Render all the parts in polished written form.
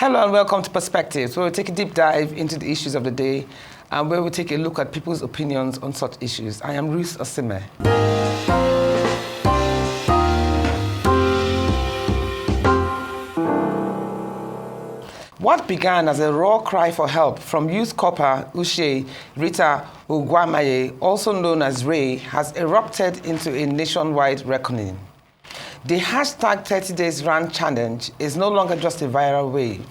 Hello and welcome to Perspectives, where we take a deep dive into the issues of the day and where we take a look at people's opinions on such issues. I am Ruth Osime. What began as a raw cry for help from youth corper Uche Rita Ugwamaye, also known as Ray, has erupted into a nationwide reckoning. The hashtag 30 Days Rant challenge is no longer just a viral wave.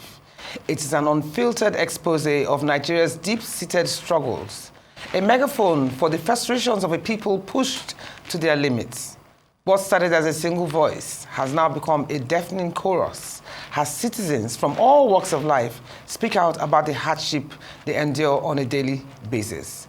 It is an unfiltered expose of Nigeria's deep-seated struggles, a megaphone for the frustrations of a people pushed to their limits. What started as a single voice has now become a deafening chorus, as citizens from all walks of life speak out about the hardship they endure on a daily basis.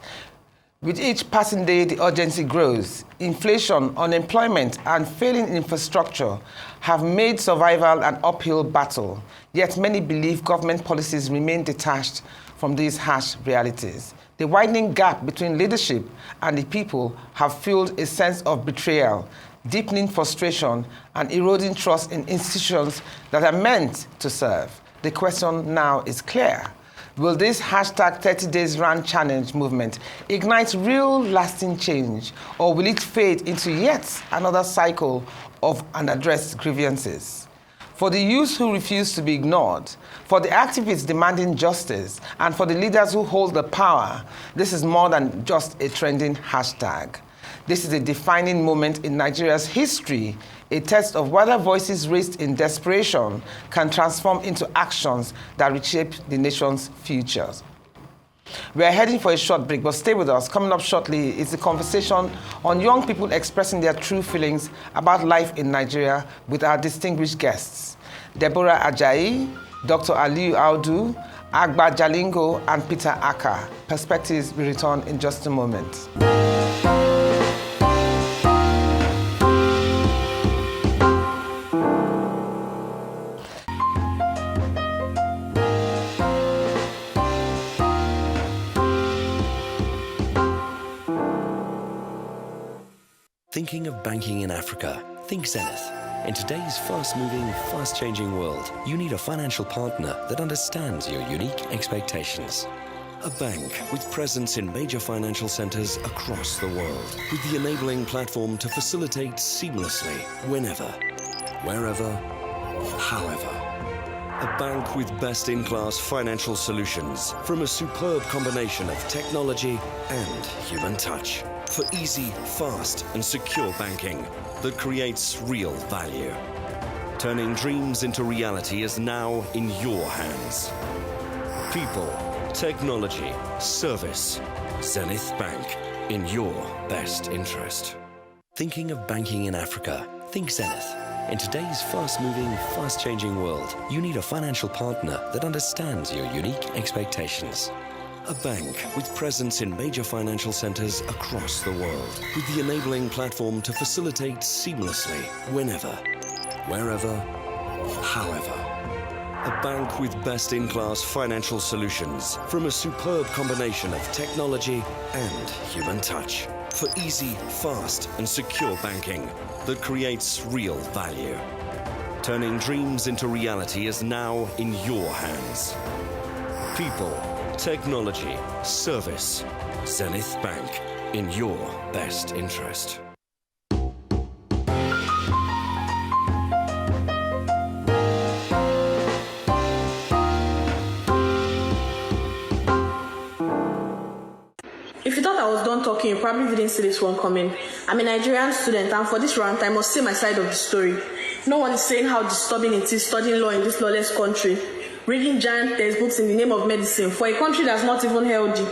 With each passing day, the urgency grows. Inflation, unemployment, and failing infrastructure have made survival an uphill battle, yet many believe government policies remain detached from these harsh realities. The widening gap between leadership and the people have fueled a sense of betrayal, deepening frustration, and eroding trust in institutions that are meant to serve. The question now is clear. Will this hashtag 30 Days Rant Challenge movement ignite real lasting change, or will it fade into yet another cycle of unaddressed grievances? For the youth who refuse to be ignored, for the activists demanding justice, and for the leaders who hold the power, this is more than just a trending hashtag. This is a defining moment in Nigeria's history, a test of whether voices raised in desperation can transform into actions that reshape the nation's futures. We are heading for a short break, but stay with us. Coming up shortly is a conversation on young people expressing their true feelings about life in Nigeria with our distinguished guests, Deborah Ajayi, Dr. Aliyu Audu, Agba Jalingo, and Peter Akah. Perspectives will return in just a moment. Thinking of banking in Africa? Think Zenith. In today's fast-moving, fast-changing world, you need a financial partner that understands your unique expectations. A bank with presence in major financial centers across the world, with the enabling platform to facilitate seamlessly, whenever, wherever, however. A bank with best-in-class financial solutions from a superb combination of technology and human touch. For easy, fast, and secure banking that creates real value. Turning dreams into reality is now in your hands. People, technology, service. Zenith Bank, in your best interest. Thinking of banking in Africa? Think Zenith. In today's fast-moving, fast-changing world, you need a financial partner that understands your unique expectations. A bank with presence in major financial centers across the world, with the enabling platform to facilitate seamlessly, whenever, wherever, however. A bank with best-in-class financial solutions from a superb combination of technology and human touch. For easy, fast, and secure banking that creates real value. Turning dreams into reality is now in your hands. People, technology, service. Zenith Bank, in your best interest. If you thought I was done talking, you probably didn't see this one coming. I'm a Nigerian student, and for this rant, I must say my side of the story. No one is saying how disturbing it is studying law in this lawless country, reading giant textbooks in the name of medicine for a country that's not even healthy.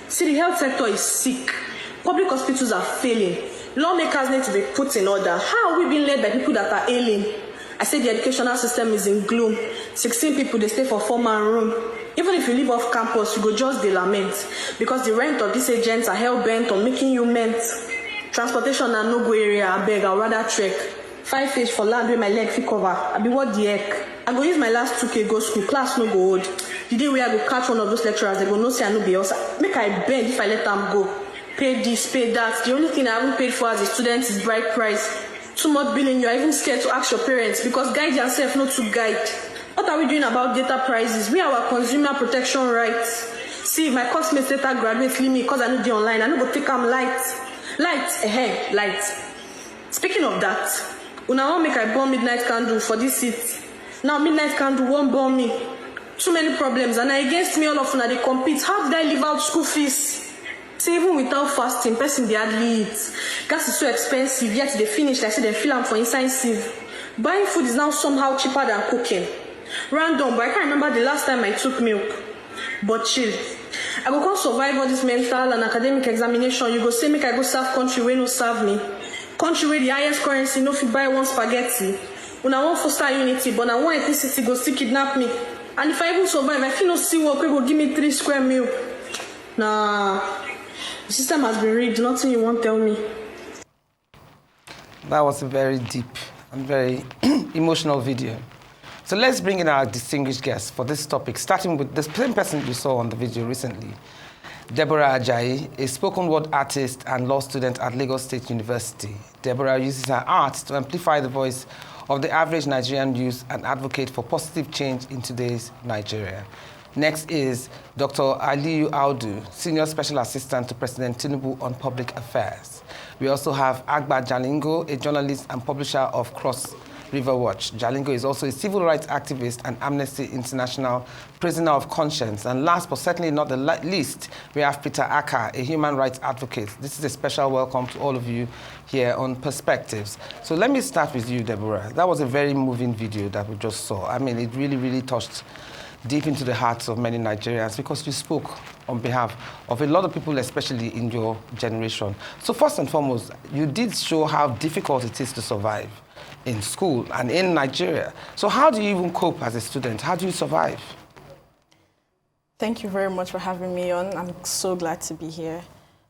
See, the health sector is sick. Public hospitals are failing. Lawmakers need to be put in order. How are we being led by people that are ailing? I say the educational system is in gloom. 16 people, they stay for 4-man room. Even if you live off campus, you go just dey lament because the rent of these agents are hell-bent on making you ment. Transportation and no-go area, I beg, I'd rather trek. 5 fish for land where my leg fit cover. I be what the heck? I go use my last 2K go school, class no go hold. The day where I go catch one of those lecturers, they go no say I no be us. Make I bend if I let them go. Pay this, pay that. The only thing I haven't paid for as a student is bride price. Too much billing, you're even scared to ask your parents because guide yourself, not to guide. What are we doing about data prices? We our consumer protection rights. See, my classmates later graduate leave me because I know the online. I know go take them light. Speaking of that, una want make I burn midnight candle for this seat. Now midnight candle won't burn me. Too many problems, and against me all of una they compete. How did I live out school fees? See, even without fasting, person they hardly eat. Gas is so expensive, yet they finish. I say they fill them for inside sieve. Buying food is now somehow cheaper than cooking. Random, but I can't remember the last time I took milk. But chill. I go come survive all this mental and academic examination. You go say make I go serve country where no serve me. Country where the highest currency no fit buy one spaghetti. When I want foster unity, but I want ethnicity go still kidnap me. And if I even survive, I feel no see work, we go give me 3 square meal. Nah, the system has been rigged. Nothing you won't tell me. That was a very deep and very emotional video. So let's bring in our distinguished guests for this topic, starting with the same person you saw on the video recently, Deborah Ajayi, a spoken word artist and law student at Lagos State University. Deborah uses her art to amplify the voice of the average Nigerian youth and advocate for positive change in today's Nigeria. Next is Dr. Aliyu Audu, Senior Special Assistant to President Tinubu on Public Affairs. We also have Agba Jalingo, a journalist and publisher of Cross River Watch. Jalingo is also a civil rights activist and Amnesty International prisoner of conscience. And last but certainly not the least, we have Peter Akah, a human rights advocate. This is a special welcome to all of you here on Perspectives. So let me start with you, Deborah. That was a very moving video that we just saw. I mean, it really, really touched deep into the hearts of many Nigerians because you spoke on behalf of a lot of people, especially in your generation. So first and foremost, you did show how difficult it is to survive in school and in Nigeria. So how do you even cope as a student? How do you survive? Thank you very much for having me on. I'm so glad to be here.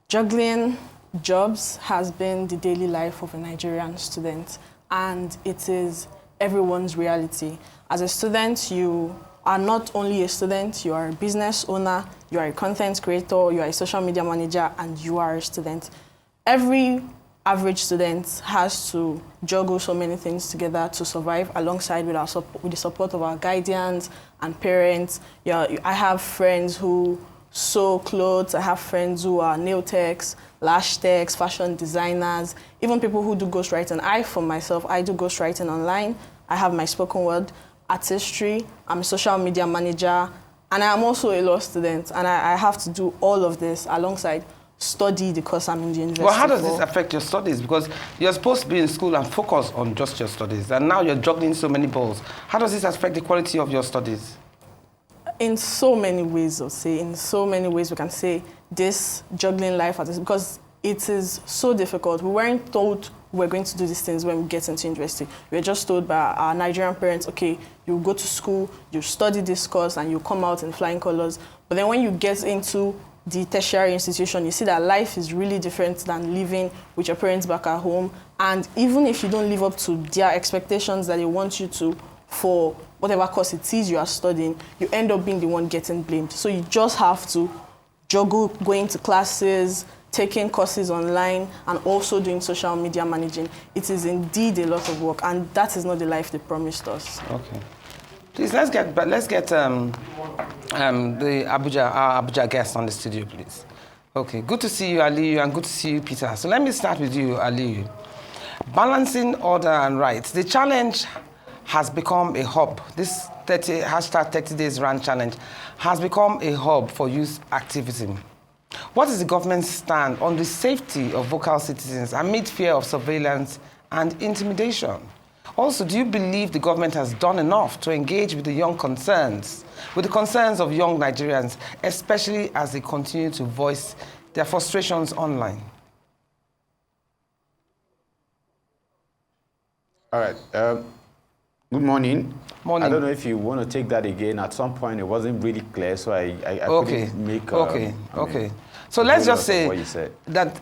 Juggling jobs has been the daily life of a Nigerian student, and it is everyone's reality. As a student, you are not only a student, you are a business owner, you are a content creator, you are a social media manager, and you are a student. Every average student has to juggle so many things together to survive alongside with the support of our guardians and parents. I have friends who sew clothes, I have friends who are nail techs, lash techs, fashion designers, even people who do ghostwriting. For myself, I do ghostwriting online. I have my spoken word artistry, I'm a social media manager, and I am also a law student, and I have to do all of this alongside study the course I'm in the university. Well, how does this affect your studies? Because you're supposed to be in school and focus on just your studies, and now you're juggling so many balls. How does this affect the quality of your studies? In so many ways, I'll say. In so many ways, we can say this juggling life, because it is so difficult. We weren't told we're going to do these things when we get into university. We're just told by our Nigerian parents, okay, you go to school, you study this course, and you come out in flying colors. But then when you get into the tertiary institution, you see that life is really different than living with your parents back at home. And even if you don't live up to their expectations that they want you to for whatever course it is you are studying, you end up being the one getting blamed. So you just have to juggle going to classes, taking courses online, and also doing social media managing. It is indeed a lot of work, and that is not the life they promised us. Okay. Please, let's get the our Abuja guest on the studio, please. Okay, good to see you, Aliyu, and good to see you, Peter. So let me start with you, Aliyu. Balancing order and rights. The challenge has become a hub. This hashtag 30 Days Rant Challenge has become a hub for youth activism. What is the government's stand on the safety of vocal citizens amid fear of surveillance and intimidation? Also, do you believe the government has done enough to engage with the concerns of young Nigerians, especially as they continue to voice their frustrations online? All right. Good morning. Morning. I don't know if you want to take that again. At some point, it wasn't really clear, so I okay. couldn't make... Okay. So let's just say that,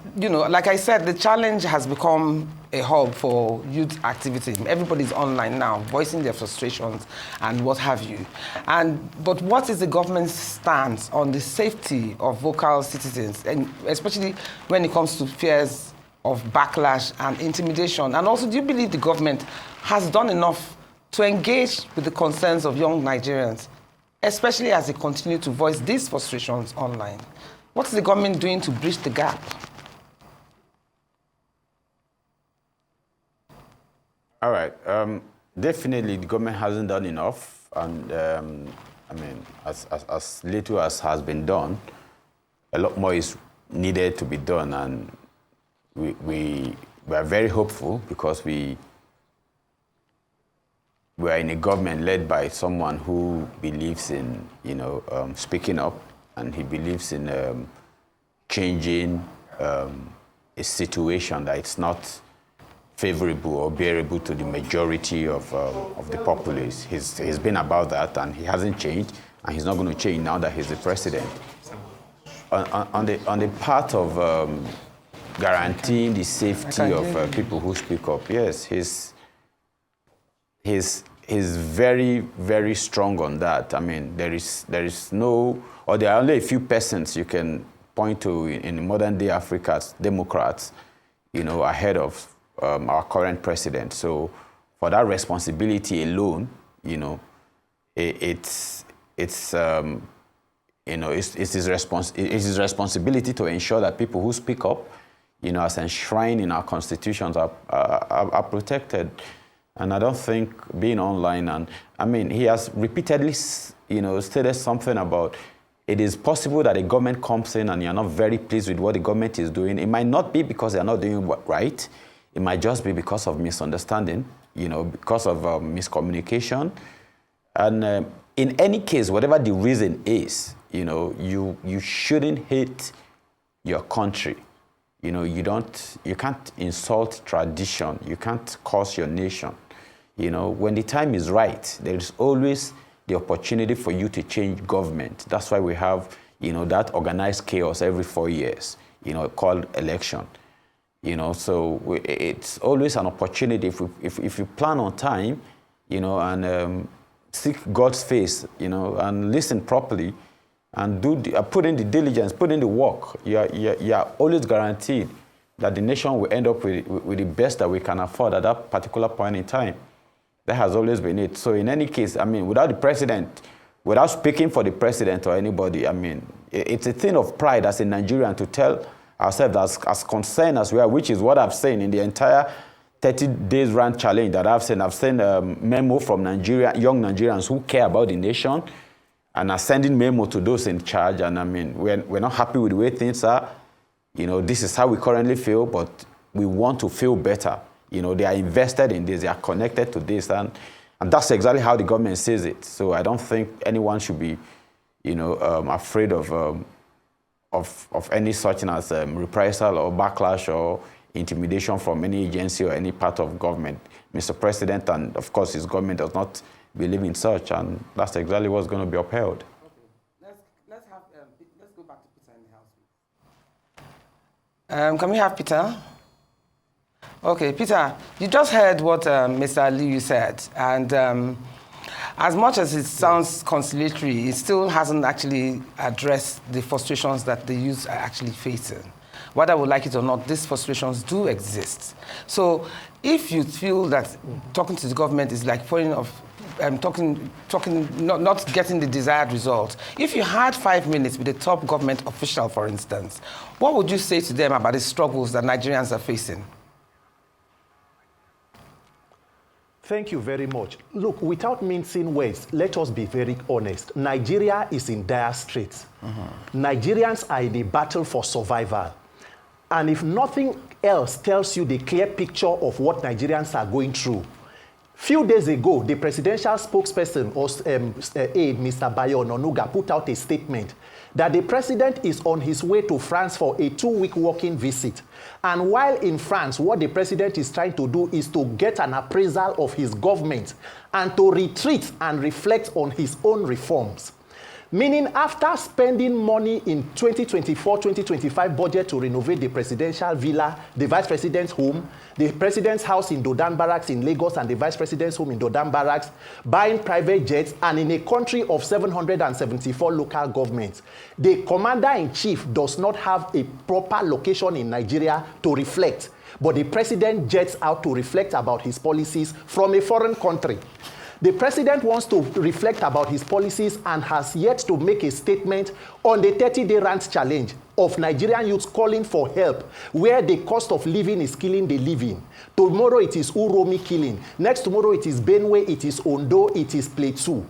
like I said, the challenge has become a hub for youth activism. Everybody's online now, voicing their frustrations and what have you. But what is the government's stance on the safety of vocal citizens, and especially when it comes to fears of backlash and intimidation? And also, do you believe the government has done enough to engage with the concerns of young Nigerians, especially as they continue to voice these frustrations online? What is the government doing to bridge the gap? All right. Definitely, the government hasn't done enough, and I mean, as little as has been done, a lot more is needed to be done, and we are very hopeful because we are in a government led by someone who believes in, speaking up, and he believes in changing a situation that it's not favorable or bearable to the majority of the populace. He's been about that, and he hasn't changed, and he's not going to change now that he's the president. On the part of guaranteeing the safety of people who speak up, yes, he's very, very strong on that. I mean, there is no, or there are only a few persons you can point to in modern day Africa's Democrats, ahead of our current president. So for that responsibility alone, it's his responsibility to ensure that people who speak up, as enshrined in our constitutions, are protected. And I don't think being online, and I mean, he has repeatedly, stated something about it is possible that a government comes in and you're not very pleased with what the government is doing. It might not be because they're not doing right. It might just be because of misunderstanding, because of miscommunication. And in any case, whatever the reason is, you shouldn't hate your country. You can't insult tradition. You can't curse your nation. When the time is right, there is always the opportunity for you to change government. That's why we have, that organized chaos every 4 years, called election. So it's always an opportunity if you plan on time, and seek God's face, and listen properly, and put in the diligence, put in the work. You're always guaranteed that the nation will end up with the best that we can afford at that particular point in time. That has always been it. So in any case, I mean, without the president, without speaking for the president or anybody, I mean, it's a thing of pride as a Nigerian to tell ourselves as concerned as we are, which is what I've seen in the entire 30 days rant challenge that I've seen. I've seen a memo from young Nigerians who care about the nation and are sending memo to those in charge. And I mean, we're not happy with the way things are. This is how we currently feel, but we want to feel better. They are invested in this, they are connected to this, and that's exactly how the government sees it. So I don't think anyone should be, afraid of any such thing as reprisal or backlash or intimidation from any agency or any part of government. Mr. President and, of course, his government does not believe in such, and that's exactly what's going to be upheld. Okay. Let's go back to Peter in the house. Can we have Peter? Okay, Peter, you just heard what Mr. Aliyu said, and as much as it sounds conciliatory, it still hasn't actually addressed the frustrations that the youth are actually facing. Whether I would like it or not, these frustrations do exist. So if you feel that talking to the government is like putting off, not getting the desired result, if you had 5 minutes with a top government official, for instance, what would you say to them about the struggles that Nigerians are facing? Thank you very much. Look, without mincing words, let us be very honest. Nigeria is in dire straits. Nigerians are in a battle for survival. And if nothing else tells you the clear picture of what Nigerians are going through, few days ago, the presidential spokesperson, aide, Mr. Bayo Ononuga, put out a statement that the president is on his way to France for a 2-week working visit. And while in France, what the president is trying to do is to get an appraisal of his government and to retreat and reflect on his own reforms. Meaning, after spending money in 2024-2025 budget to renovate the presidential villa, the vice president's home, the president's house in Dodan Barracks in Lagos, and the vice president's home in Dodan Barracks, buying private jets, and in a country of 774 local governments, the commander-in-chief does not have a proper location in Nigeria to reflect, but the president jets out to reflect about his policies from a foreign country. The president wants to reflect about his policies and has yet to make a statement on the 30-day rant challenge of Nigerian youths calling for help, where the cost of living is killing the living. Tomorrow it is Uromi killing. Next tomorrow it is Benue, it is Ondo, it is Plateau.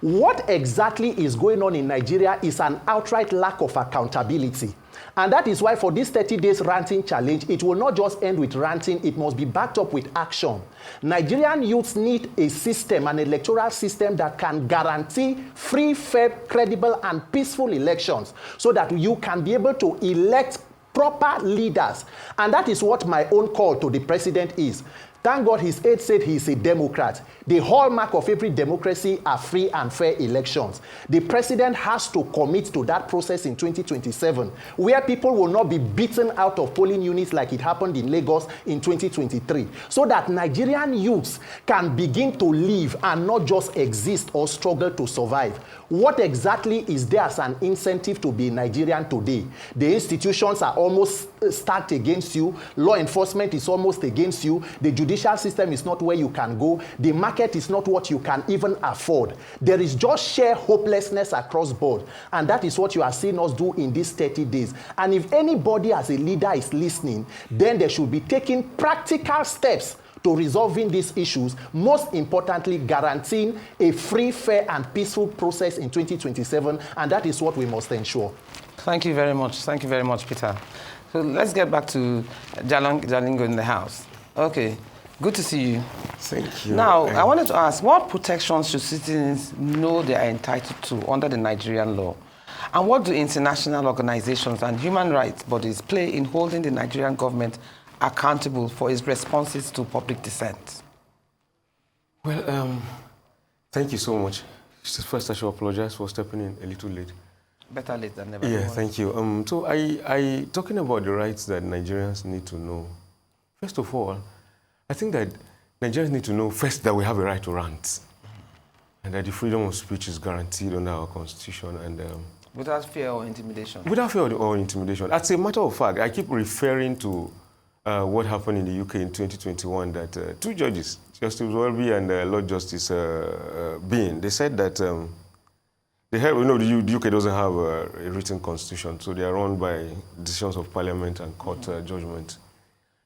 What exactly is going on in Nigeria is an outright lack of accountability. And that is why for this 30 days ranting challenge, it will not just end with ranting, it must be backed up with action. Nigerian youths need a system, an electoral system that can guarantee free, fair, credible, and peaceful elections so that you can be able to elect proper leaders. And that is what my own call to the president is. Thank God his aide said he is a Democrat. The hallmark of every democracy are free and fair elections. The president has to commit to that process in 2027, where people will not be beaten out of polling units like it happened in Lagos in 2023, so that Nigerian youths can begin to live and not just exist or struggle to survive. What exactly is there as an incentive to be Nigerian today? The institutions are almost stacked against you. Law enforcement is almost against you. The judicial system is not where you can go. The market is not what you can even afford. There is just sheer hopelessness across board. And that is what you are seeing us do in these 30 days. And if anybody as a leader is listening, then they should be taking practical steps to resolving these issues, most importantly, guaranteeing a free, fair, and peaceful process in 2027, and that is what we must ensure. Thank you very much. Thank you very much, Peter. So let's get back to Jalingo in the house. Okay, good to see you. Thank you. Now, I wanted to ask, what protections should citizens know they are entitled to under the Nigerian law? And what do international organizations and human rights bodies play in holding the Nigerian government accountable for its responses to public dissent? Well, thank you so much. First, I should apologize for stepping in a little late. Better late than never. Yeah, thank you. So I talking about the rights that Nigerians need to know. First of all, I think that Nigerians need to know first that we have a right to rant, and that the freedom of speech is guaranteed under our constitution, and without fear or intimidation. Without fear or intimidation. As a matter of fact, I keep referring to what happened in the UK in 2021, that two judges, Justice Welby and Lord Justice Bean, they said that they have, the UK doesn't have a written constitution, so they are run by decisions of parliament and court judgment.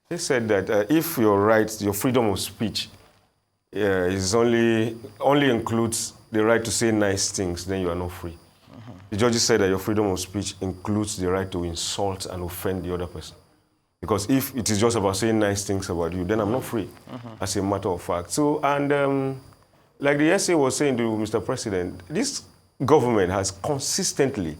They said that if your rights, your freedom of speech is only includes the right to say nice things, then you are not free. The judges said that your freedom of speech includes the right to insult and offend the other person. Because if it is just about saying nice things about you, then I'm not free, as a matter of fact. So, and like the essay was saying to Mr. President, this government has consistently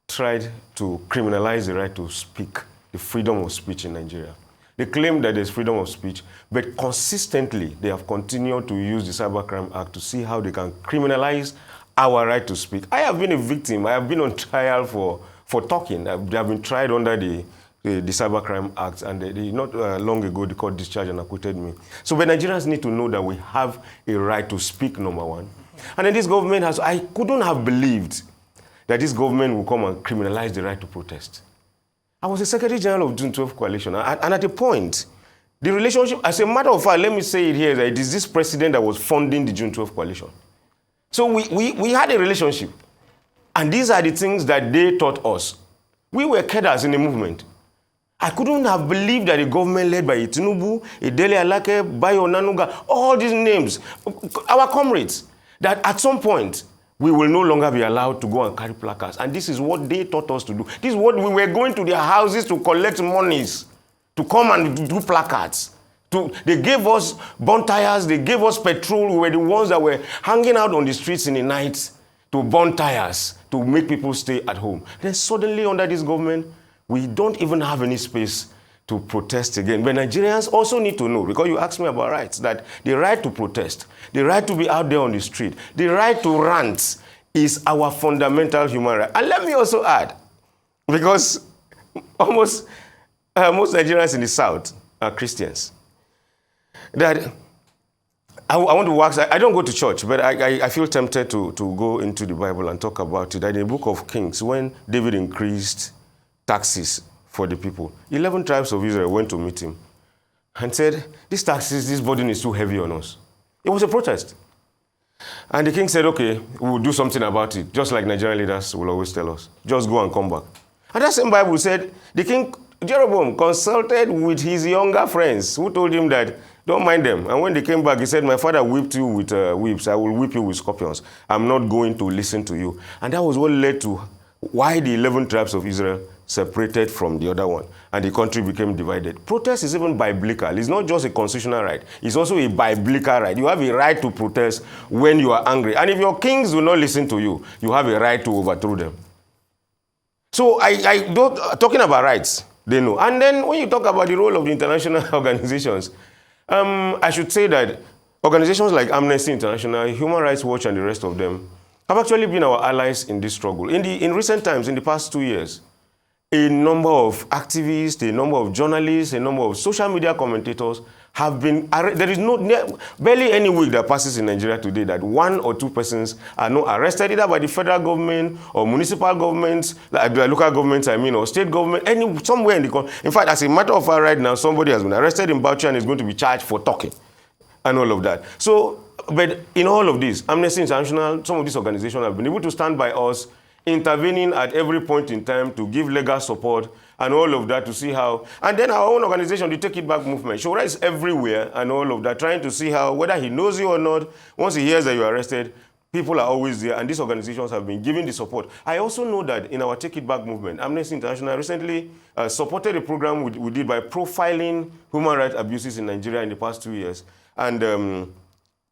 tried to criminalize the right to speak, the freedom of speech in Nigeria. They claim that there's freedom of speech, but consistently they have continued to use the Cybercrime Act to see how they can criminalize our right to speak. I have been a victim. I have been on trial for talking. They have been tried under the Cybercrime Act, and they not long ago, the court discharged and acquitted me. So, but Nigerians need to know that we have a right to speak, number one. And then this government has, I couldn't have believed that this government would come and criminalize the right to protest. I was the Secretary General of June 12 Coalition, and at a point, the relationship, as a matter of fact, let me say it here, that it is this president that was funding the June 12 Coalition. So we had a relationship, and these are the things that they taught us. We were cadres in the movement. I couldn't have believed that a government led by Tinubu, Dele Alake, Bayo Nanuga, all these names, our comrades, that at some point, we will no longer be allowed to go and carry placards. And this is what they taught us to do. This is what we were going to their houses to collect monies, to come and do placards. They gave us bonfires, they gave us petrol. We were the ones that were hanging out on the streets in the night to burn tires, to make people stay at home. Then suddenly under this government, we don't even have any space to protest again. But Nigerians also need to know, because you asked me about rights, that the right to protest, the right to be out there on the street, the right to rant is our fundamental human right. And let me also add, because almost most Nigerians in the South are Christians, that I want to wax. I don't go to church, but I feel tempted to go into the Bible and talk about it. That in the book of Kings, when David increased taxes for the people, 11 tribes of Israel went to meet him and said, these taxes, this burden is too heavy on us. It was a protest. And the king said, okay, we'll do something about it, just like Nigerian leaders will always tell us. Just go and come back. And that same Bible said, the king, Jeroboam, consulted with his younger friends who told him that, don't mind them. And when they came back, he said, my father whipped you with whips. I will whip you with scorpions. I'm not going to listen to you. And that was what led to why the 11 tribes of Israel separated from the other one. And the country became divided. Protest is even biblical. It's not just a constitutional right. It's also a biblical right. You have a right to protest when you are angry. And if your kings do not listen to you, you have a right to overthrow them. So talking about rights, they know. And then when you talk about the role of the international organizations, I should say that organizations like Amnesty International, Human Rights Watch, and the rest of them have actually been our allies in this struggle. In recent times, in the past 2 years, a number of activists, a number of journalists, a number of social media commentators have been arrested. There is barely any week that passes in Nigeria today that 1 or 2 persons are not arrested either by the federal government or municipal governments, like the local governments, or state government, somewhere in the country. In fact, as a matter of fact, right now, somebody has been arrested in Bauchi and is going to be charged for talking and all of that. So, but in all of this, Amnesty International, some of these organizations have been able to stand by us, intervening at every point in time to give legal support and all of that to see how. And then our own organization, the Take It Back movement, Shura is everywhere and all of that, trying to see how, whether he knows you or not, once he hears that you are arrested, people are always there, and these organizations have been giving the support. I also know that in our Take It Back movement, Amnesty International recently supported a program we did by profiling human rights abuses in Nigeria in the past 2 years. And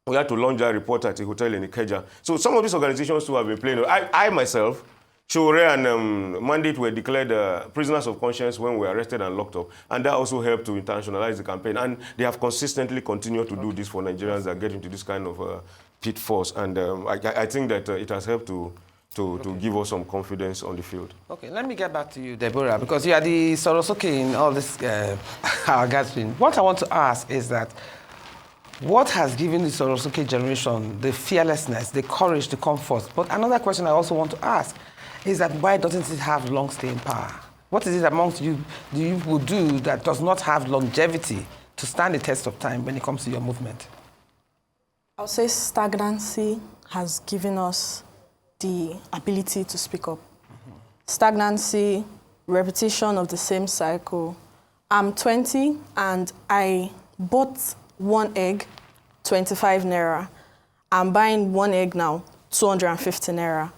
we had to launch a report at a hotel in Ikeja. So some of these organizations too have been playing. I myself, Shore and Mandate were declared prisoners of conscience when we were arrested and locked up. And that also helped to internationalize the campaign. And they have consistently continued to do this for Nigerians that get into this kind of pitfalls. And I think that it has helped to give us some confidence on the field. Okay, let me get back to you, Deborah, because you are the Sorosoke in all this our gathering. What I want to ask is that what has given the Sorosoke generation the fearlessness, the courage to come forth? But another question I also want to ask is that why doesn't it have long-staying power? What is it amongst you would do that does not have longevity to stand the test of time when it comes to your movement? I'll say stagnancy has given us the ability to speak up. Stagnancy, repetition of the same cycle. I'm 20 and I bought 1 egg, 25 naira. I'm buying 1 egg now, 250 naira.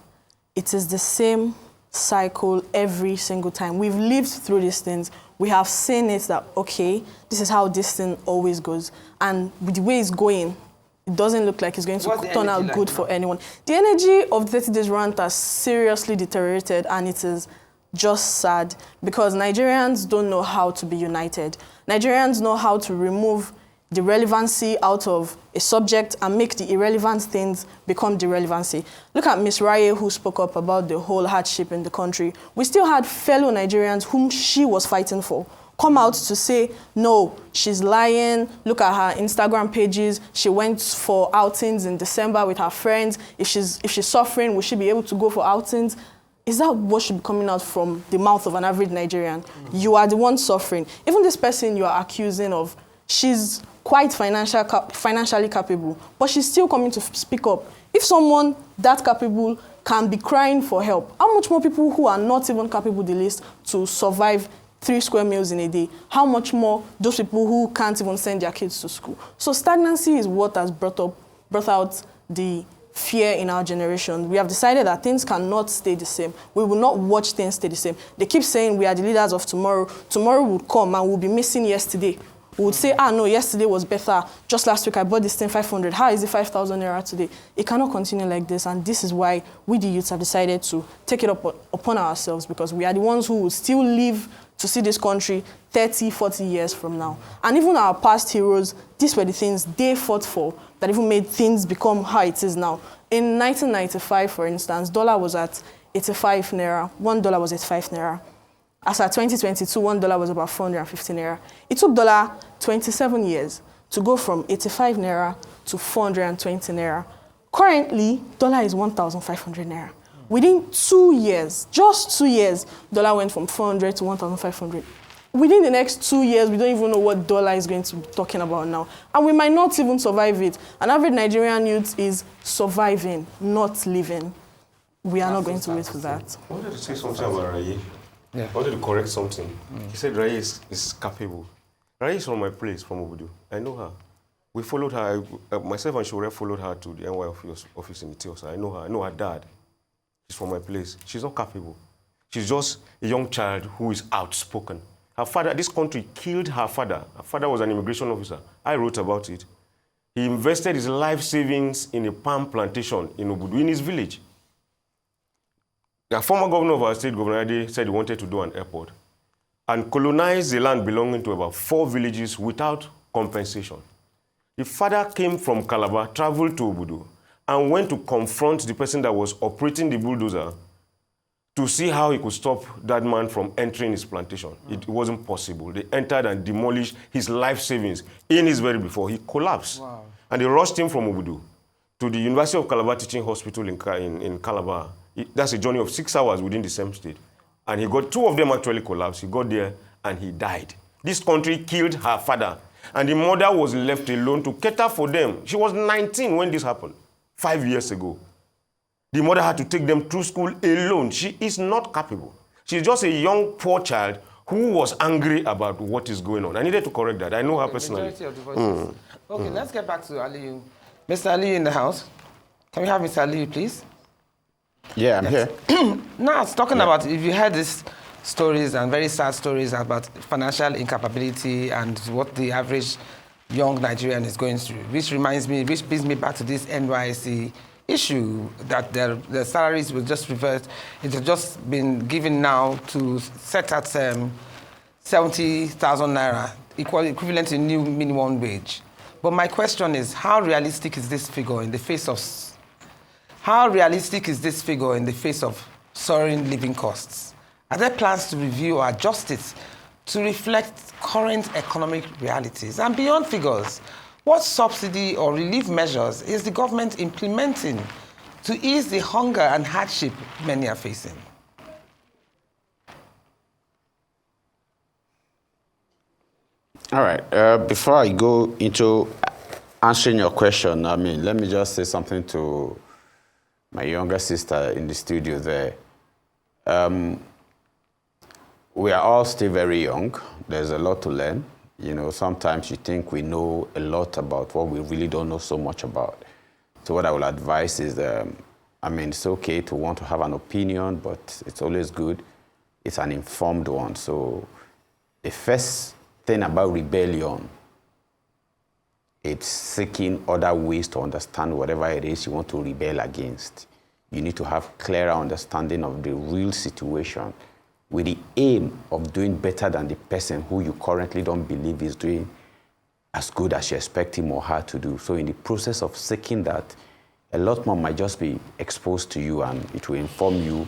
It is the same cycle every single time. We've lived through these things. We have seen it that, okay, this is how this thing always goes. And with the way it's going, it doesn't look like it's going to turn out good for anyone. The energy of the 30 Days Rant has seriously deteriorated, and it is just sad because Nigerians don't know how to be united. Nigerians know how to remove the relevancy out of a subject and make the irrelevant things become the relevancy. Look at Ms. Raye, who spoke up about the whole hardship in the country. We still had fellow Nigerians whom she was fighting for come out to say, no, she's lying. Look at her Instagram pages. She went for outings in December with her friends. If she's suffering, will she be able to go for outings? Is that what should be coming out from the mouth of an average Nigerian? You are the one suffering. Even this person you are accusing of, she's quite financially capable, but she's still coming to speak up. If someone that capable can be crying for help, how much more people who are not even capable the least to survive 3 square meals in a day, how much more those people who can't even send their kids to school? So stagnancy is what has brought out the fear in our generation. We have decided that things cannot stay the same. We will not watch things stay the same. They keep saying we are the leaders of tomorrow. Tomorrow will come and we'll be missing yesterday. We would say, no, yesterday was better. Just last week I bought this thing 500. How is it 5,000 naira today? It cannot continue like this, and this is why we, the youths, have decided to take it upon ourselves, because we are the ones who will still live to see this country 30, 40 years from now. And even our past heroes, these were the things they fought for that even made things become how it is now. In 1995, for instance, dollar was at 85 naira. $1 was 85 naira. As at 2022, $1 was about 450 naira. It took dollar 27 years to go from 85 naira to 420 naira. Currently, dollar is 1,500 naira. Within 2 years, just 2 years, dollar went from 400 to 1,500. within the next 2 years, we don't even know what dollar is going to be talking about now. And we might not even survive it. An average Nigerian youth is surviving, not living. We are not going to wait for that. I wanted to say something about Raye. Yeah. I wanted to correct something. He said Raye is capable. Raye is from my place, from Audu. I know her. We followed her. Myself and Shore followed her to the NY office in Etiosa. I know her. I know her dad. She's from my place. She's not capable. She's just a young child who is outspoken. Her father, this country killed her father. Her father was an immigration officer. I wrote about it. He invested his life savings in a palm plantation in Obudu, in his village. The former governor of our state, Governor Ajayi, said he wanted to do an airport and colonize the land belonging to about 4 villages without compensation. The father came from Calabar, traveled to Obudu, and went to confront the person that was operating the bulldozer to see how he could stop that man from entering his plantation. It wasn't possible. They entered and demolished his life savings in his very before. He collapsed. Wow. And they rushed him from Obudu to the University of Calabar Teaching Hospital in Calabar. That's a journey of 6 hours within the same state. And he got 2 of them actually collapsed. He got there and he died. This country killed her father. And the mother was left alone to cater for them. She was 19 when this happened, 5 years ago. The mother had to take them through school alone. She is not capable. She's just a young, poor child who was angry about what is going on. I needed to correct that. I know her personally. Okay, let's get back to Aliyu. Mr. Aliyu in the house. Can we have Mr. Aliyu, please? Yeah, I'm here. Now, talking about, if you heard these stories and very sad stories about financial incapability and what the average young Nigerian is going through, which brings me back to this NYSC issue that the salaries will just revert. It has just been given now to set at 70,000 naira, equivalent to new minimum wage. But my question is, how realistic is this figure in the face of soaring living costs? Are there plans to review or adjust it to reflect current economic realities? And beyond figures, what subsidy or relief measures is the government implementing to ease the hunger and hardship many are facing? All right. Before I go into answering your question, let me just say something to my younger sister in the studio there. We are all still very young. There's a lot to learn. You know, sometimes you think we know a lot about what we really don't know so much about. So what I will advise is, it's okay to want to have an opinion, but it's always good. It's an informed one. So the first thing about rebellion, it's seeking other ways to understand whatever it is you want to rebel against. You need to have clearer understanding of the real situation with the aim of doing better than the person who you currently don't believe is doing as good as you expect him or her to do. So in the process of seeking that, a lot more might just be exposed to you, and it will inform you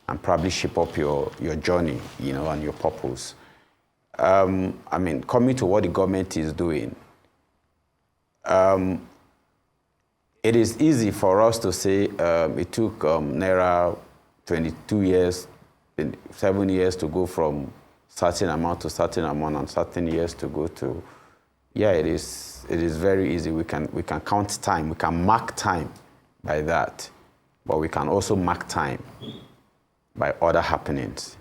and probably shape up your journey, and your purpose. Coming to what the government is doing, it is easy for us to say it took Naira 22 years, 7 years to go from certain amount to certain amount, and certain years to go to. Yeah, it is very easy. We can count time. We can mark time by that, but we can also mark time by other happenings.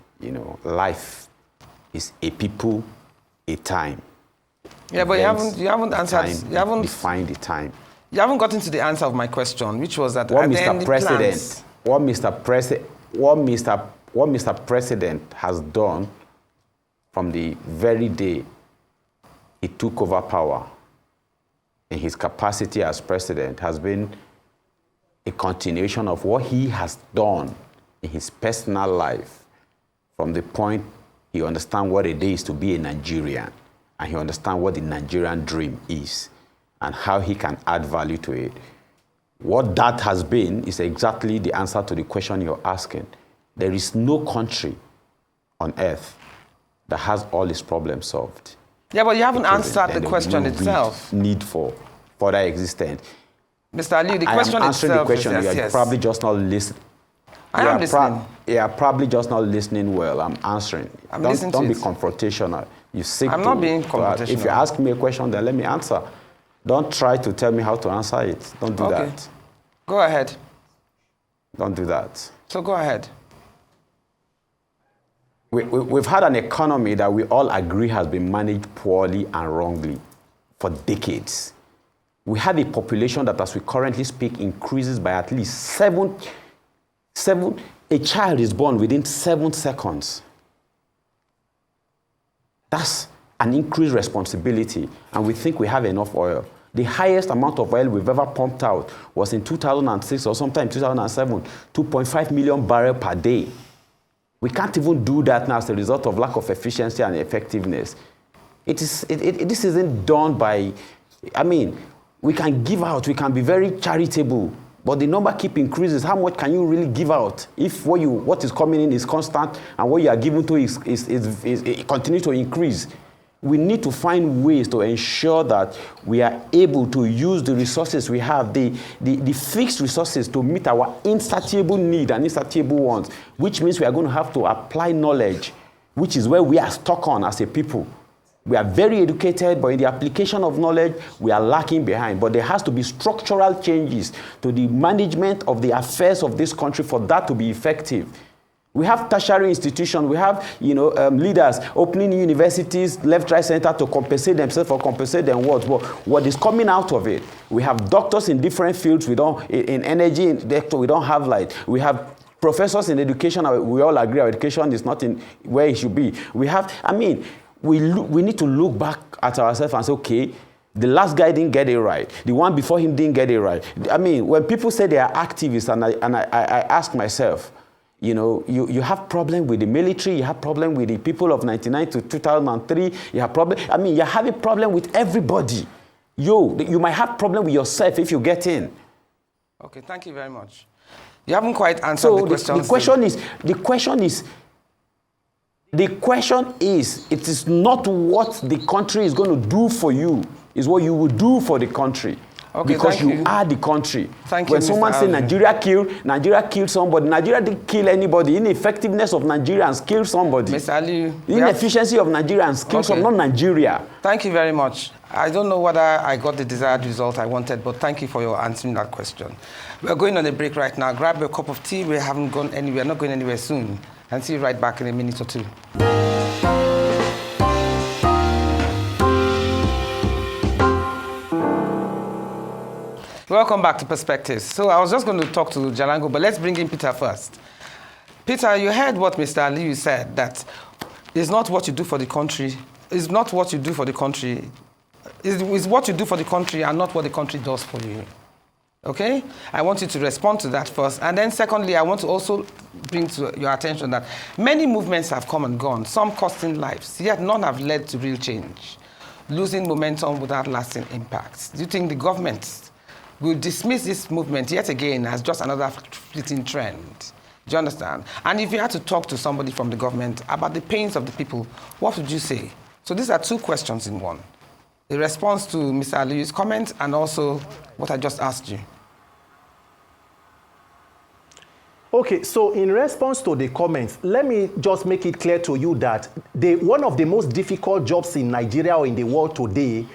Life is a people, a time. Yeah, but you haven't answered. You haven't defined the time. You haven't gotten to the answer of my question, which was that what Mr. President has done from the very day he took over power in his capacity as president has been a continuation of what he has done in his personal life from the point he understands what it is to be a Nigerian, and he understands what the Nigerian dream is and how he can add value to it. What that has been is exactly the answer to the question you're asking. There is no country on earth that has all its problems solved. Yeah, but you haven't answered the question itself. Need for further existence. Mr. Aliyu, the question answering itself the question. is You're probably just not listening. I am listening. You are probably just not listening well. I'm answering. I'm listening to Don't be it. confrontational. You seek I'm not being competitional. If you ask me a question, then let me answer. Don't try to tell me how to answer it. Don't do that. Go ahead. Don't do that. So go ahead. We've had an economy that we all agree has been managed poorly and wrongly for decades. We have a population that, as we currently speak, increases by at least seven. A child is born within 7 seconds. That's an increased responsibility, and we think we have enough oil. The highest amount of oil we've ever pumped out was in 2006 or sometime 2007, 2.5 million barrels per day. We can't even do that now as a result of lack of efficiency and effectiveness. This isn't done by, I mean, we can give out, we can be very charitable, but the number keep increases. How much can you really give out if what is coming in is constant and what you are giving to is continue to increase? We need to find ways to ensure that we are able to use the resources we have, the fixed resources, to meet our insatiable need and insatiable wants, which means we are going to have to apply knowledge, which is where we are stuck on as a people. We are very educated, but in the application of knowledge, we are lacking behind. But there has to be structural changes to the management of the affairs of this country for that to be effective. We have tertiary institutions, we have leaders opening universities left, right, center to compensate themselves or compensate them what is coming out of it. We have doctors in different fields. In energy, we don't have light. We have professors in education. We all agree our education is not in where it should be. We need to look back at ourselves and say, okay, the last guy didn't get it right. The one before him didn't get it right. I mean, when people say they are activists, and I ask myself, you have problem with the military, you have problem with the people of 1999 to 2003, you have a problem with everybody. You might have problem with yourself if you get in. Okay, thank you very much. You haven't quite answered the question. The question is, it is not what the country is going to do for you, it's what you will do for the country. Okay, because you are the country. Thank you, when someone says Nigeria killed somebody, Nigeria didn't kill anybody. Ineffectiveness of Nigerians killed somebody. Mr. Aliyu, the inefficiency of Nigerians killed some, not Nigeria. Thank you very much. I don't know whether I got the desired result I wanted, but thank you for your answering that question. We're going on a break right now. Grab a cup of tea. We haven't gone anywhere. Not going anywhere soon. And see you right back in a minute or two. Welcome back to Perspectives. So I was just going to talk to Jalingo, but let's bring in Peter first. Peter, you heard what Mr. Aliyu said, that it's not what you do for the country. It's not what you do for the country. It's what you do for the country and not what the country does for you. Okay? I want you to respond to that first. And then secondly, I want to also bring to your attention that many movements have come and gone, some costing lives, yet none have led to real change, losing momentum without lasting impacts. Do you think the government will dismiss this movement yet again as just another fleeting trend? Do you understand? And if you had to talk to somebody from the government about the pains of the people, what would you say? So these are two questions in one. The response to Mr. Aliyu's comment and also what I just asked you. Okay, so in response to the comments, let me just make it clear to you that one of the most difficult jobs in Nigeria or in the world today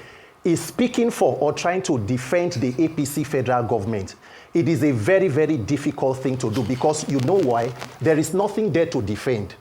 is speaking for or trying to defend the APC federal government. It is a very, very difficult thing to do because you know why? There is nothing there to defend.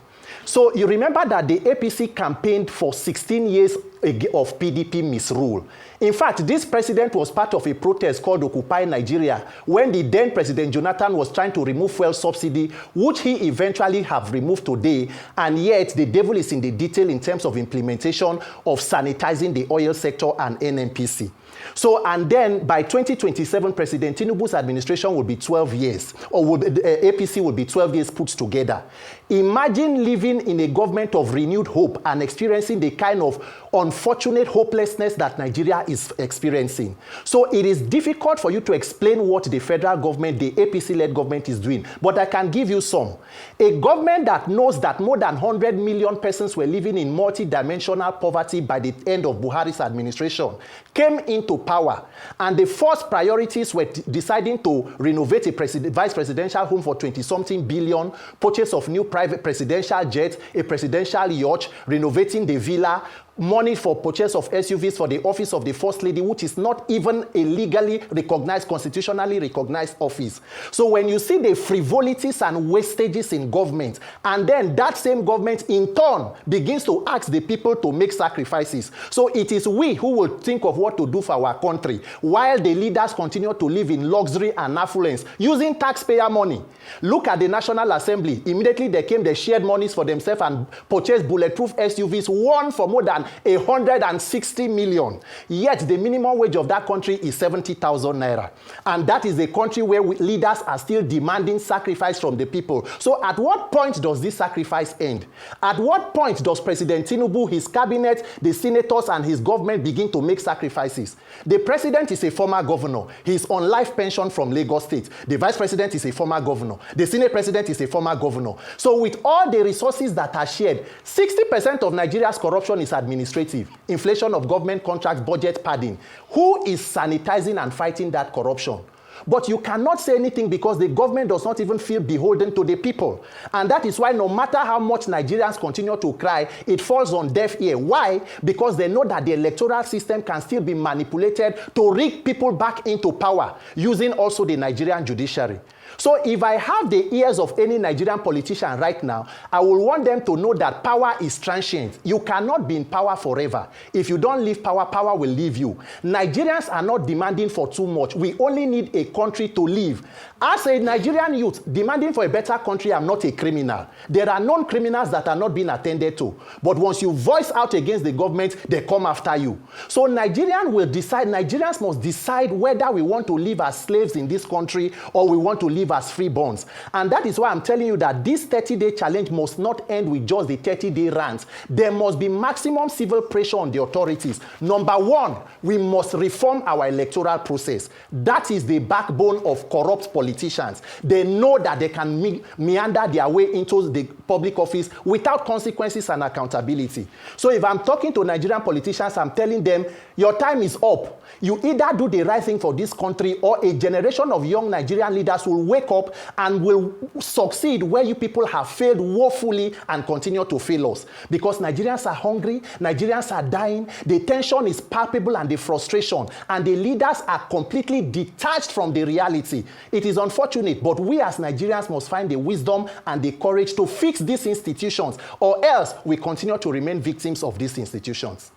So you remember that the APC campaigned for 16 years of PDP misrule. In fact, this president was part of a protest called Occupy Nigeria when the then President Jonathan was trying to remove fuel subsidy, which he eventually have removed today, and yet the devil is in the detail in terms of implementation of sanitizing the oil sector and NNPC. So, and then by 2027, President Tinubu's administration will be 12 years, or APC will be 12 years put together. Imagine living in a government of renewed hope and experiencing the kind of unfortunate hopelessness that Nigeria is experiencing. So it is difficult for you to explain what the federal government, the APC-led government is doing, but I can give you some. A government that knows that more than 100 million persons were living in multi-dimensional poverty by the end of Buhari's administration came into power, and the first priorities were deciding to renovate a vice presidential home for 20-something billion, purchase of new private presidential jets, a presidential yacht, renovating the villa, money for purchase of SUVs for the office of the First Lady, which is not even a legally recognized, constitutionally recognized office. So when you see the frivolities and wastages in government, and then that same government in turn begins to ask the people to make sacrifices. So it is we who will think of what to do for our country, while the leaders continue to live in luxury and affluence using taxpayer money. Look at the National Assembly. Immediately they came, they shared monies for themselves and purchased bulletproof SUVs, one for more than 160 million. Yet the minimum wage of that country is 70,000 naira. And that is a country where leaders are still demanding sacrifice from the people. So at what point does this sacrifice end? At what point does President Tinubu, his cabinet, the senators, and his government begin to make sacrifices? The president is a former governor. He's on life pension from Lagos State. The vice president is a former governor. The senate president is a former governor. So with all the resources that are shared, 60% of Nigeria's corruption is administrative. Inflation of government contracts, budget padding. Who is sanitizing and fighting that corruption? But you cannot say anything because the government does not even feel beholden to the people. And that is why no matter how much Nigerians continue to cry, it falls on deaf ear. Why? Because they know that the electoral system can still be manipulated to rig people back into power, using also the Nigerian judiciary. So if I have the ears of any Nigerian politician right now, I will want them to know that power is transient. You cannot be in power forever. If you don't leave power, power will leave you. Nigerians are not demanding for too much. We only need a country to live. As a Nigerian youth, demanding for a better country, I'm not a criminal. There are known criminals that are not being attended to. But once you voice out against the government, they come after you. So Nigerians must decide whether we want to live as slaves in this country or we want to live as freeborns. And that is why I'm telling you that this 30-day challenge must not end with just the 30-day rant. There must be maximum civil pressure on the authorities. Number one, we must reform our electoral process. That is the backbone of corrupt politicians. They know that they can meander their way into the public office without consequences and accountability. So if I'm talking to Nigerian politicians, I'm telling them, your time is up. You either do the right thing for this country, or a generation of young Nigerian leaders will wake up and will succeed where you people have failed woefully and continue to fail us. Because Nigerians are hungry, Nigerians are dying, the tension is palpable and the frustration, and the leaders are completely detached from the reality. It is unfortunate, but we as Nigerians must find the wisdom and the courage to fix these institutions, or else we continue to remain victims of these institutions.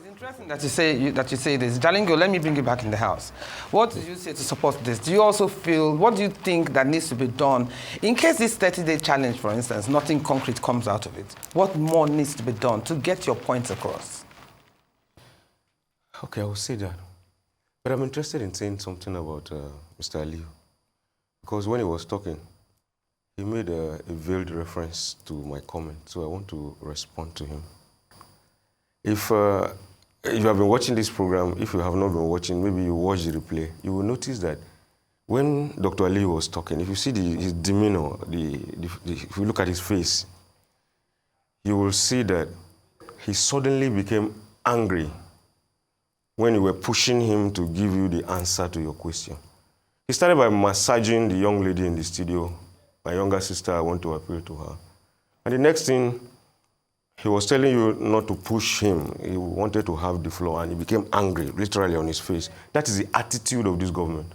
Interesting that you say this. Jalingo, let me bring you back in the house. What do you say to support this? Do you also feel, what do you think that needs to be done? In case this 30-day challenge, for instance, nothing concrete comes out of it, what more needs to be done to get your points across? Okay, I will say that. But I'm interested in saying something about Mr. Aliyu. Because when he was talking, he made a veiled reference to my comment, so I want to respond to him. If you have been watching this program, if you have not been watching, maybe you watch the replay, you will notice that when Dr. Aliyu was talking, if you see his demeanor, if you look at his face, you will see that he suddenly became angry when you were pushing him to give you the answer to your question. He started by massaging the young lady in the studio, my younger sister. I want to appeal to her. And the next thing, he was telling you not to push him. He wanted to have the floor, and he became angry, literally on his face. That is the attitude of this government.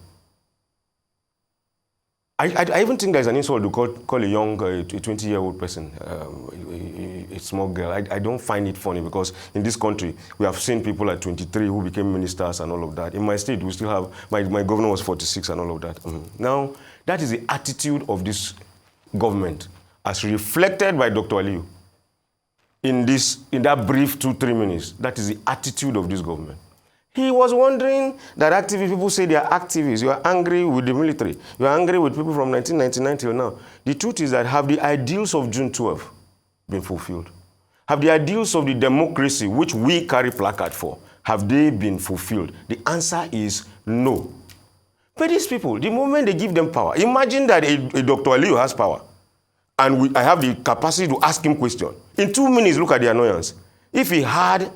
I even think there's an insult to call a young, a 20-year-old person, a small girl. I don't find it funny, because in this country, we have seen people at 23 who became ministers and all of that. In my state, we still have, my governor was 46 and all of that. Mm-hmm. Now, that is the attitude of this government, as reflected by Dr. Aliyu. In that brief 2-3 minutes, that is the attitude of this government. He was wondering that activists, people say they are activists. You are angry with the military. You are angry with people from 1999 till now. The truth is that have the ideals of June 12 been fulfilled? Have the ideals of the democracy, which we carry placard for, have they been fulfilled? The answer is no. But these people, the moment they give them power, imagine that a Dr. Aliyu has power, and I have the capacity to ask him questions. In 2 minutes, look at the annoyance. If he had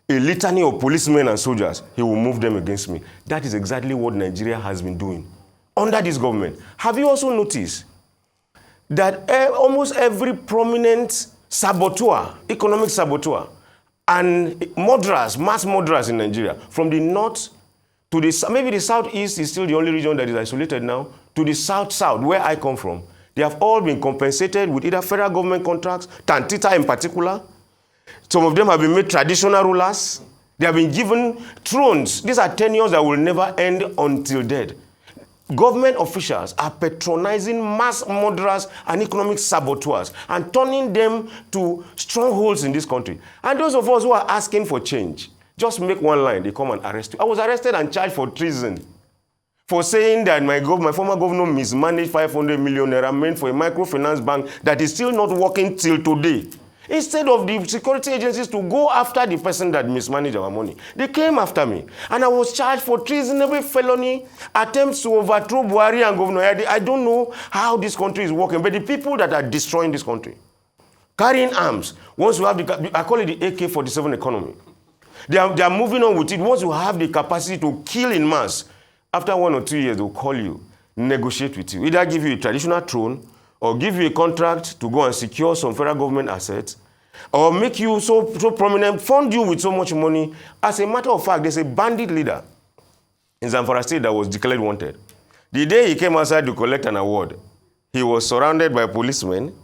a litany of policemen and soldiers, he will move them against me. That is exactly what Nigeria has been doing under this government. Have you also noticed that almost every prominent saboteur, economic saboteur, and mass murderers in Nigeria, from the north to the, maybe the southeast is still the only region that is isolated now, to the south, where I come from. They have all been compensated with either federal government contracts, Tantita in particular. Some of them have been made traditional rulers. They have been given thrones. These are tenures that will never end until death. Government officials are patronizing mass murderers and economic saboteurs and turning them to strongholds in this country. And those of us who are asking for change, just make one line, they come and arrest you. I was arrested and charged for treason for saying that my former governor mismanaged 500 million naira meant for a microfinance bank that is still not working till today. Instead of the security agencies to go after the person that mismanaged our money, they came after me. And I was charged for treasonable felony, attempts to overthrow Buhari and Governor Ajayi. I don't know how this country is working, but the people that are destroying this country, carrying arms, once you have I call it the AK-47 economy. They are moving on with it. Once you have the capacity to kill in mass, after 1 or 2 years, they'll call you, negotiate with you. Either give you a traditional throne, or give you a contract to go and secure some federal government assets, or make you so prominent, fund you with so much money. As a matter of fact, there's a bandit leader in Zamfara State that was declared wanted. The day he came outside to collect an award, he was surrounded by policemen,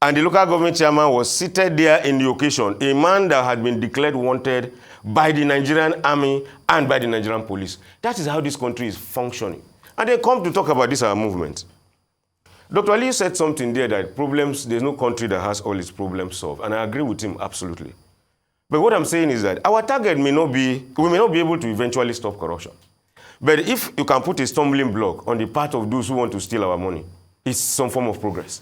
and the local government chairman was seated there in the occasion, a man that had been declared wanted by the Nigerian army and by the Nigerian police. That is how this country is functioning. And they come to talk about this, our movement. Dr. Aliyu said something there that there's no country that has all its problems solved. And I agree with him absolutely. But what I'm saying is that our target we may not be able to eventually stop corruption. But if you can put a stumbling block on the part of those who want to steal our money, it's some form of progress.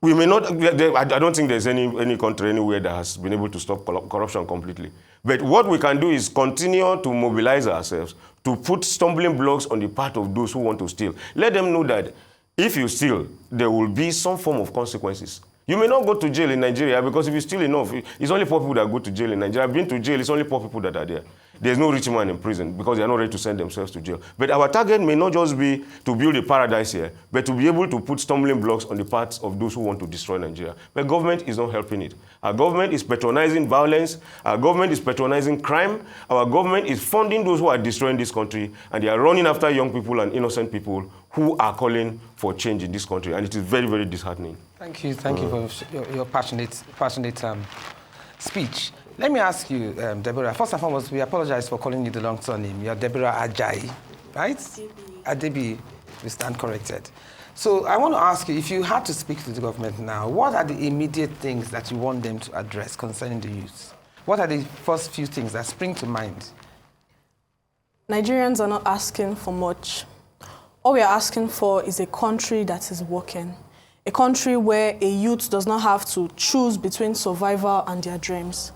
We may not, I don't think there's any country anywhere that has been able to stop corruption completely. But what we can do is continue to mobilize ourselves to put stumbling blocks on the part of those who want to steal. Let them know that if you steal, there will be some form of consequences. You may not go to jail in Nigeria because if you steal enough, it's only poor people that go to jail in Nigeria. I've been to jail, it's only poor people that are there. There's no rich man in prison because they are not ready to send themselves to jail. But our target may not just be to build a paradise here, but to be able to put stumbling blocks on the parts of those who want to destroy Nigeria. But government is not helping it. Our government is patronizing violence. Our government is patronizing crime. Our government is funding those who are destroying this country, and they are running after young people and innocent people who are calling for change in this country. And it is very, very disheartening. Thank you for your passionate speech. Let me ask you, Deborah, first and foremost, we apologize for calling you the long surname. You're Deborah Ajayi, right? Adebi, we stand corrected. So I want to ask you, if you had to speak to the government now, what are the immediate things that you want them to address concerning the youth? What are the first few things that spring to mind? Nigerians are not asking for much. All we are asking for is a country that is working. A country where a youth does not have to choose between survival and their dreams.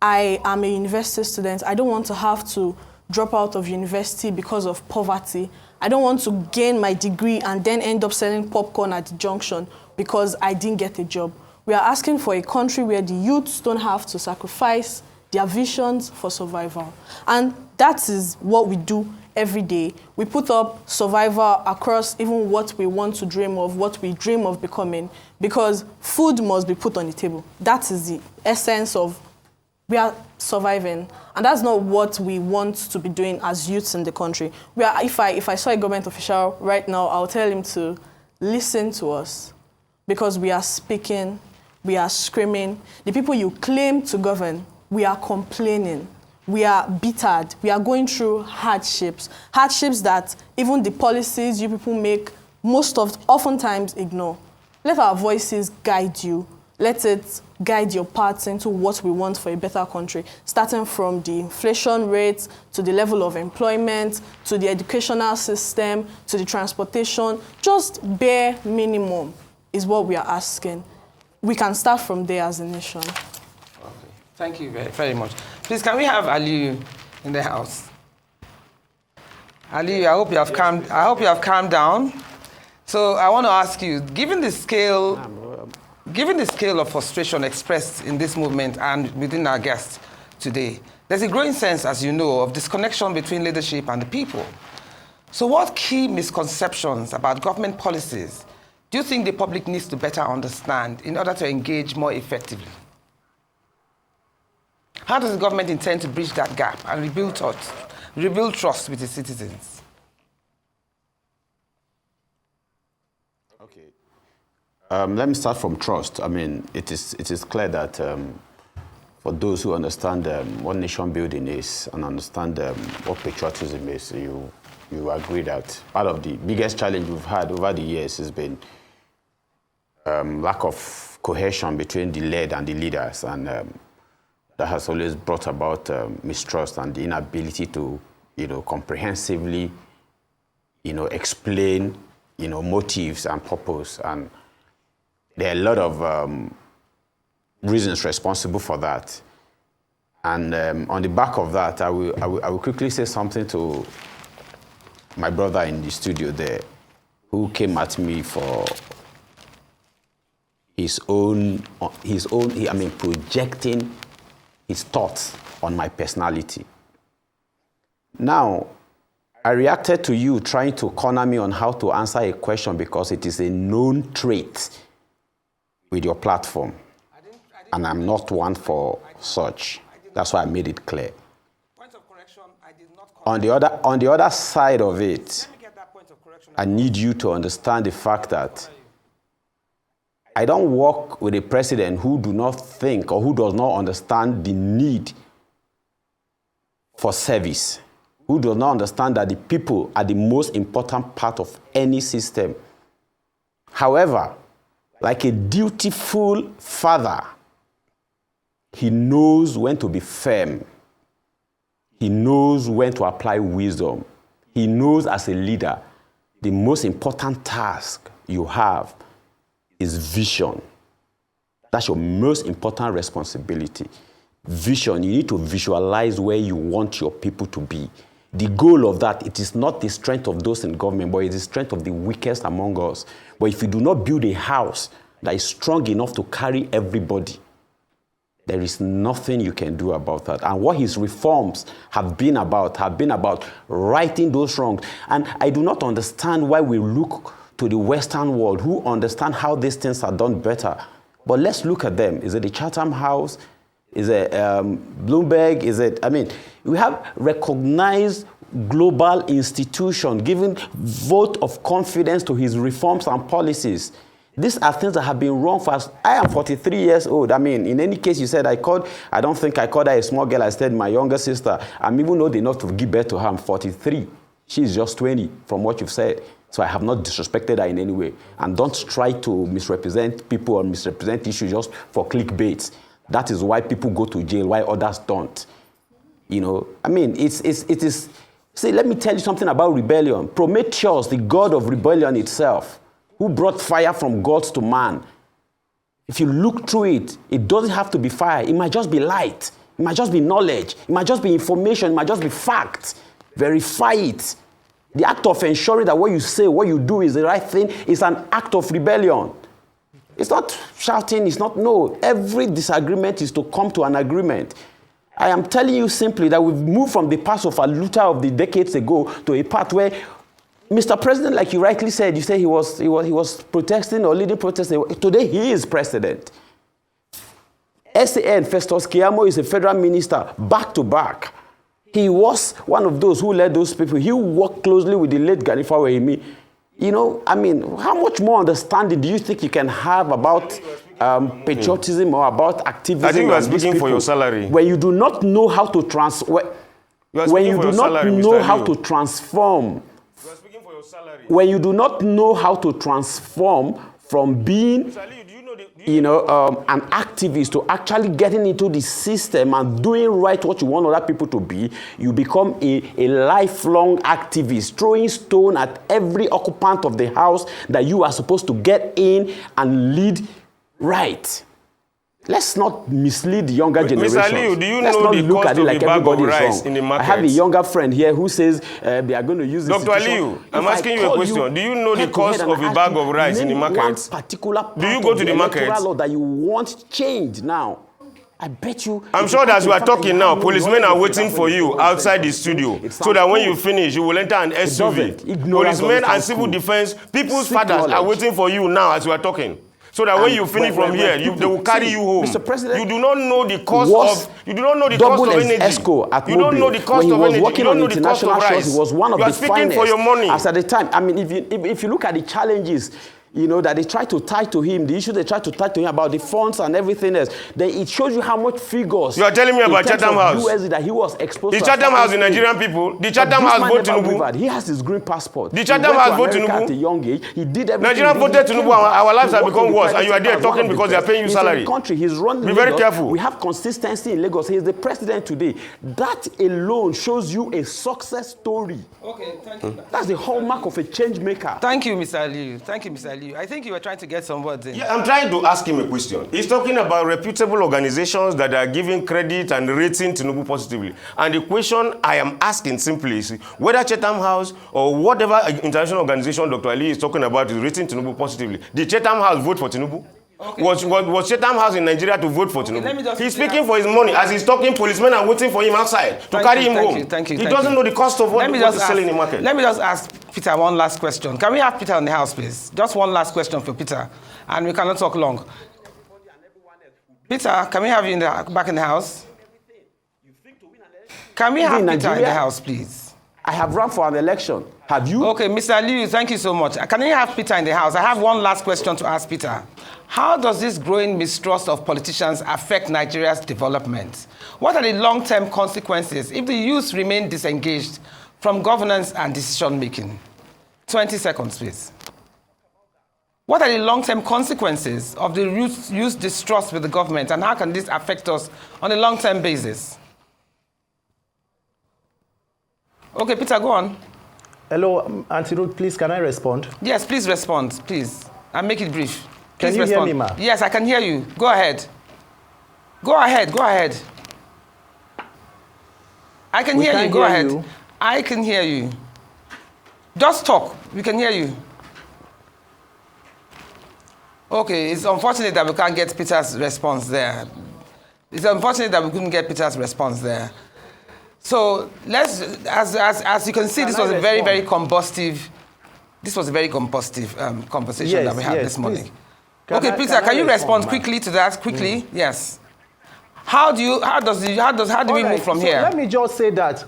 I am a university student. I don't want to have to drop out of university because of poverty. I don't want to gain my degree and then end up selling popcorn at the junction because I didn't get a job. We are asking for a country where the youths don't have to sacrifice their visions for survival. And that is what we do every day. We put up survival across even what we want to dream of, what we dream of becoming, because food must be put on the table. That is the essence of we are surviving. And that's not what we want to be doing as youths in the country. If I saw a government official right now, I'll tell him to listen to us, because we are speaking, we are screaming. The people you claim to govern, we are complaining. We are bittered. We are going through hardships that even the policies you people make oftentimes ignore. Let our voices guide you. Let it guide your paths into what we want for a better country, starting from the inflation rates, to the level of employment, to the educational system, to the transportation. Just bare minimum is what we are asking. We can start from there as a nation. Thank you very, very much. Please, can we have Aliyu in the house? Aliyu, I hope you have calmed down. So I want to ask you, given the scale of frustration expressed in this movement and within our guests today, there's a growing sense, as you know, of disconnection between leadership and the people. So what key misconceptions about government policies do you think the public needs to better understand in order to engage more effectively? How does the government intend to bridge that gap and rebuild trust with its citizens? Okay. Let me start from trust. I mean, it is clear that for those who understand what nation building is and understand what patriotism is, you agree that part of the biggest challenge we've had over the years has been lack of cohesion between the led and the leaders, and that has always brought about mistrust and the inability to, comprehensively, explain, motives and purpose. And there are a lot of reasons responsible for that. And on the back of that, I will quickly say something to my brother in the studio there, who came at me for projecting his thoughts on my personality. Now, I reacted to you trying to corner me on how to answer a question because it is a known trait with your platform. And I'm not one for such. That's why I made it clear. Point of correction, I did not on the other side of it, I need you to understand the fact that I don't work with a president who do not think or who does not understand the need for service, who does not understand that the people are the most important part of any system. However, like a dutiful father, he knows when to be firm. He knows when to apply wisdom. He knows as a leader, the most important task you have is vision. That's your most important responsibility. Vision, you need to visualize where you want your people to be. The goal of that, it is not the strength of those in government, but it is the strength of the weakest among us. But if you do not build a house that is strong enough to carry everybody, there is nothing you can do about that. And what his reforms have been about righting those wrongs. And I do not understand why we look to the Western world who understand how these things are done better. But let's look at them. Is it the Chatham House? Is it Bloomberg? We have recognized global institution giving vote of confidence to his reforms and policies. These are things that have been wrong for us. I am 43 years old. In any case, you said I don't think I called her a small girl. I said my younger sister. I'm even old enough to give birth to her. I'm 43. She's just 20 from what you've said. So I have not disrespected her in any way. And don't try to misrepresent people or misrepresent issues just for clickbait. That is why people go to jail, why others don't. It is. See, let me tell you something about rebellion. Prometheus, the god of rebellion itself, who brought fire from gods to man. If you look through it, it doesn't have to be fire. It might just be light. It might just be knowledge. It might just be information. It might just be fact. Verify it. The act of ensuring that what you say, what you do is the right thing is an act of rebellion. It's not shouting, it's not no. Every disagreement is to come to an agreement. I am telling you simply that we've moved from the path of Luther of the decades ago to a path where Mr. President, like you rightly said, you say he was protesting or leading protests. Today he is president. SAN, Festus Keyamo, is a federal minister, back to back. He was one of those who led those people. He worked closely with the late Ganifa Wahimi. How much more understanding do you think you can have about patriotism or about activism? I think you are speaking for your salary. When you do not know how to transform, when you do not know how to transform, when you do not know how to transform from being an activist to actually getting into the system and doing right what you want other people to be, you become a lifelong activist, throwing stone at every occupant of the house that you are supposed to get in and lead right. Let's not mislead the younger generation. Mr. Aliyu, do you know the cost of a bag of rice in the market? I have a younger friend here who says they are going to use this. Dr. Aliyu, I'm asking you a question. Do you know the cost of a bag of rice in the market? Do you go to the market? That you want change now. I bet you. I'm sure that as you are talking now, policemen are waiting for you outside the studio so that when you finish, you will enter an SUV. Policemen and civil defense, people's fathers are waiting for you now as you are talking. so that when you finish from here, they will carry you home. Mr. President, you do not know the cost of energy. You don't know the cost of energy. You don't know the cost of rice. He was one of you the are speaking for your money. As at the time, I mean, if you look at the challenges, you know, that they try to tie to him, the issue they try to tie to him about the funds and everything else, then it shows you how much figures. You are telling me about Chatham House. USD that he was exposed the to. Chatham House, the Nigerian people. The Chatham House vote Tinubu. He has his green passport. The Chatham House vote Tinubu. At a young age, he did everything. Nigerian voted Tinubu. Our lives have become worse, and you are there talking because they are paying you salary. He's in the country. He's running. Be very careful. We have consistency in Lagos. He is the president today. That alone shows you a success story. Okay, thank you. That's the hallmark of a change maker. Thank you, Mr. Aliyu. Thank you, Mr. Aliyu. I think you were trying to get some words in. Yeah, I'm trying to ask him a question. He's talking about reputable organizations that are giving credit and rating Tinubu positively. And the question I am asking simply is whether Chatham House or whatever international organization Dr. Ali is talking about is rating Tinubu positively. Did Chatham House vote for Tinubu? Okay. Was Chatham House in Nigeria to vote for Tinubu? He's speaking for his money. As he's talking, policemen are waiting for him outside to carry him home. He doesn't know the cost of what he's selling in the market. Let me just ask Peter one last question. Can we have Peter in the house, please? Just one last question for Peter, and we cannot talk long. Peter, can we have you back in the house? Can we have Peter in the house, please? I have run for an election. Have you? Okay, Mr. Aliyu, thank you so much. Can we have Peter in the house? I have one last question to ask Peter. How does this growing mistrust of politicians affect Nigeria's development? What are the long-term consequences if the youth remain disengaged from governance and decision-making? 20 seconds, please. What are the long-term consequences of the youth distrust with the government, and how can this affect us on a long-term basis? Okay, Peter, go on. Hello, Auntie Ruth, please, can I respond? Yes, please respond, please. And make it brief. Can you hear me, ma? Yes, I can hear you. Go ahead. Go ahead, go ahead. I can hear you, go ahead. I can hear you. Just talk, we can hear you. Okay, it's unfortunate that we can't get Peter's response there. It's unfortunate that we couldn't get Peter's response there. So let's, as you can see, this was a very, very combustive conversation that we had this morning. Okay, Peter, can you respond quickly to that? Quickly, yes. How do we move from here? Let me just say that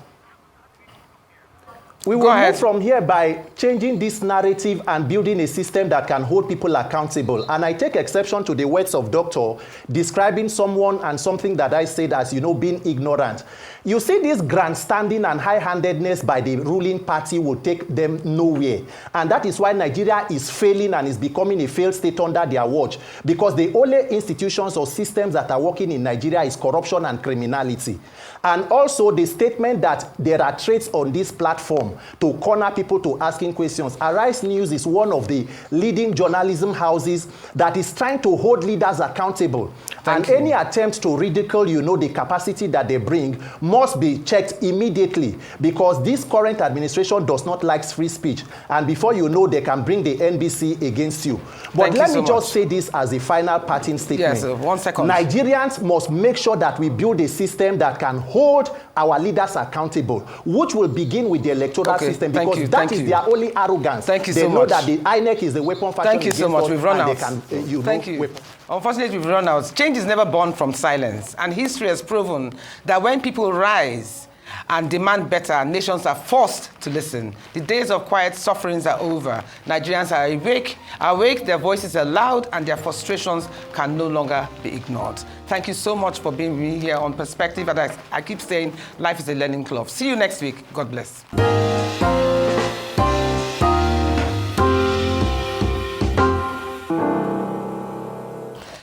we will move from here by changing this narrative and building a system that can hold people accountable. And I take exception to the words of Doctor describing someone and something that I said as, you know, being ignorant. You see, this grandstanding and high-handedness by the ruling party will take them nowhere. And that is why Nigeria is failing and is becoming a failed state under their watch. Because the only institutions or systems that are working in Nigeria is corruption and criminality. And also the statement that there are traits on this platform to corner people to asking questions. Arise News is one of the leading journalism houses that is trying to hold leaders accountable. And any attempt to ridicule, you know, the capacity that they bring must be checked immediately, because this current administration does not like free speech. And before you know, they can bring the NBC against you. But let me just say this as a final parting statement. Yes, 1 second. Nigerians must make sure that we build a system that can hold our leaders accountable, which will begin with the electoral system, because that is their only arrogance. Thank you so much. They know that the INEC is the weapon faction. Thank you so much. We've run out. Thank you. Unfortunately, we've run out. Change is never born from silence, and history has proven that when people rise and demand better, nations are forced to listen. The days of quiet sufferings are over. Nigerians are awake, their voices are loud, and their frustrations can no longer be ignored. Thank you so much for being with me here on Perspective. And I keep saying, life is a learning club. See you next week. God bless.